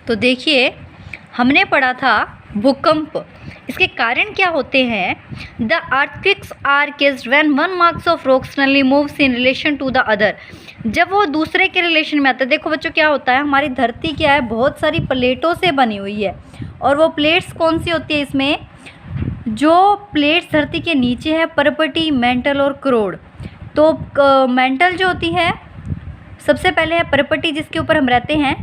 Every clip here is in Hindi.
तो देखिए, हमने पढ़ा था भूकंप। इसके कारण क्या होते हैं? The earthquakes are caused when one mass of rock suddenly moves in relation to the other. जब वो दूसरे के रिलेशन में आता है। देखो बच्चों, क्या होता है, हमारी धरती क्या है, बहुत सारी प्लेटों से बनी हुई है। और वो प्लेट्स कौन सी होती है? इसमें जो प्लेट्स धरती के नीचे है, पर्पटी, मेंटल और क्रोड। तो मेंटल जो होती है, सबसे पहले है पर्पटी जिसके ऊपर हम रहते हैं,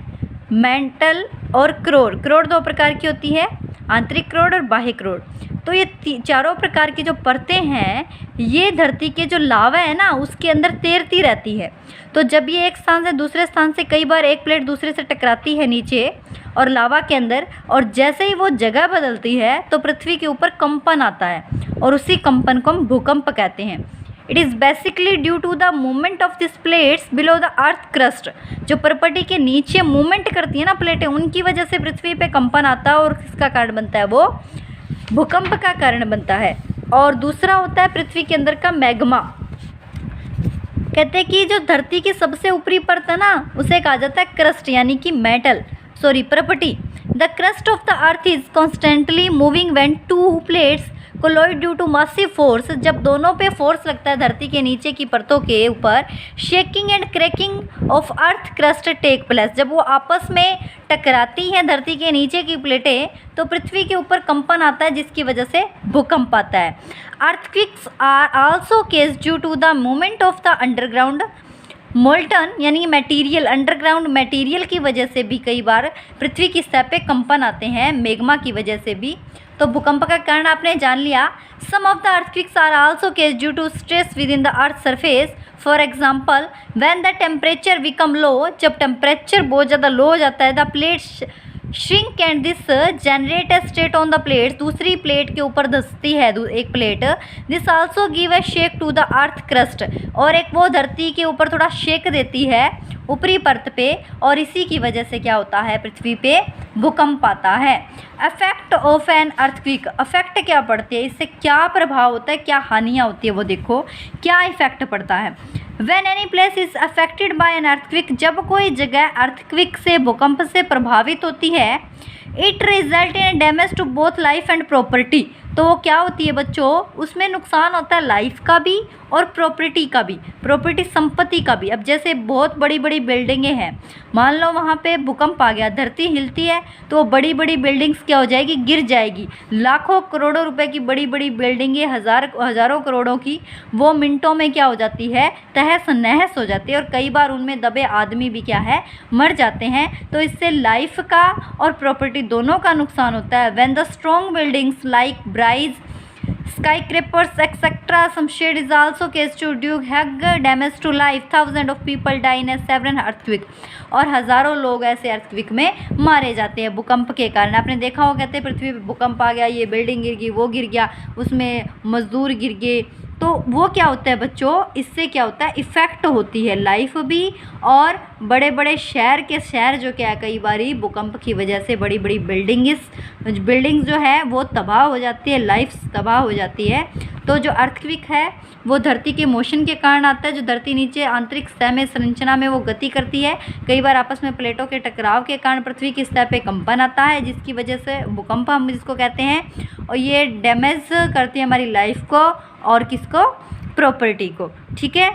मेंटल और क्रोड। क्रोड दो प्रकार की होती है, आंतरिक क्रोड और बाह्य क्रोड। तो ये चारों प्रकार की जो परतें हैं, ये धरती के जो लावा है ना, उसके अंदर तैरती रहती है। तो जब ये एक स्थान से दूसरे स्थान से, कई बार एक प्लेट दूसरे से टकराती है नीचे और लावा के अंदर, और जैसे ही वो जगह बदलती है तो पृथ्वी के ऊपर कंपन आता है, और उसी कंपन को हम भूकंप कहते हैं। It is basically due to the movement of this plates below the earth crust. जो पर्पटी के नीचे मूवमेंट करती है ना प्लेटें, उनकी वजह से पृथ्वी पे कंपन आता है, और किसका कारण बनता है? वो भूकंप का कारण बनता है। और दूसरा होता है पृथ्वी के अंदर का मैग्मा। कहते हैं कि जो धरती की सबसे ऊपरी परत है ना, उसे कहा जाता है क्रस्ट, यानी कि पर्पटी। The crust of the earth is constantly moving when two plates collide due to massive force. जब दोनों पे फोर्स लगता है धरती के नीचे की परतों के ऊपर, shaking and cracking of earth crust take place. जब वो आपस में टकराती हैं धरती के नीचे की प्लेटें, तो पृथ्वी के ऊपर कंपन आता है, जिसकी वजह से भूकंप आता है। Earthquakes are also caused due to the movement of the underground molten, यानी मटेरियल, अंडरग्राउंड मटेरियल की वजह से भी कई बार पृथ्वी की सतह पे कंपन आते हैं, मेग्मा की वजह से भी। तो भूकंप का कारण आपने जान लिया। Some of the earthquakes are also caused due to stress within the earth surface. For example, when the temperature become low, जब टेम्परेचर बहुत ज़्यादा लो हो जाता है, the plates shrink and this generate a state on the plate. दूसरी प्लेट के ऊपर धंसती है एक plate. This also give a shake to the earth crust, और एक वो धरती के ऊपर थोड़ा शेक देती है ऊपरी परत पे, और इसी की वजह से क्या होता है, पृथ्वी पे भूकंप आता है। Effect of an earthquake. Effect क्या पड़ते हैं, इससे क्या प्रभाव होता है, क्या हानियाँ होती है, वो देखो क्या इफेक्ट पड़ता है। When any place is affected by an earthquake, जब कोई जगह अर्थक्वेक से, भूकंप से प्रभावित होती है, it result in damage to both life and property. तो वो क्या होती है बच्चों, उसमें नुकसान होता है लाइफ का भी और प्रॉपर्टी का भी, प्रॉपर्टी संपत्ति का भी। अब जैसे बहुत बड़ी बड़ी बिल्डिंगें हैं, मान लो वहाँ पे भूकंप आ गया, धरती हिलती है, तो बड़ी बड़ी बिल्डिंग्स क्या हो जाएगी, गिर जाएगी। लाखों करोड़ों रुपए की बड़ी बड़ी बिल्डिंगें, हज़ारों करोड़ों की, वो मिनटों में क्या हो जाती है, तहस नहस हो जाती है, और कई बार उनमें दबे आदमी भी क्या है, मर जाते हैं। तो इससे लाइफ का और प्रॉपर्टी दोनों का नुकसान होता है। When the strong buildings like bridges, skyscrapers etc. some shade is also case to do hug damage to life. Thousands of people die in a several earthquake, और हज़ारों लोग ऐसे अर्थक्वेक में मारे जाते हैं भूकंप के कारण। आपने देखा हो, कहते हैं पृथ्वी पे भूकंप आ गया, ये बिल्डिंग गिर गई, वो गिर गया, उसमें मजदूर गिर गए। तो वो क्या होता है बच्चों, इससे क्या होता है, इफ़ेक्ट होती है लाइफ भी, और बड़े बड़े शहर जो क्या है, कई बारी भूकंप की वजह से बड़ी बड़ी बिल्डिंग्स जो है वो तबाह हो जाती है, लाइफ तबाह हो जाती है। तो जो अर्थक्वेक है वो धरती के मोशन के कारण आता है, जो धरती नीचे आंतरिक सतह में, संरचना में वो गति करती है। कई बार आपस में प्लेटों के टकराव के कारण पृथ्वी की सतह पे कंपन आता है, जिसकी वजह से भूकंप हम जिसको कहते हैं, और ये डैमेज करती है हमारी लाइफ को और किसको, प्रॉपर्टी को। ठीक है।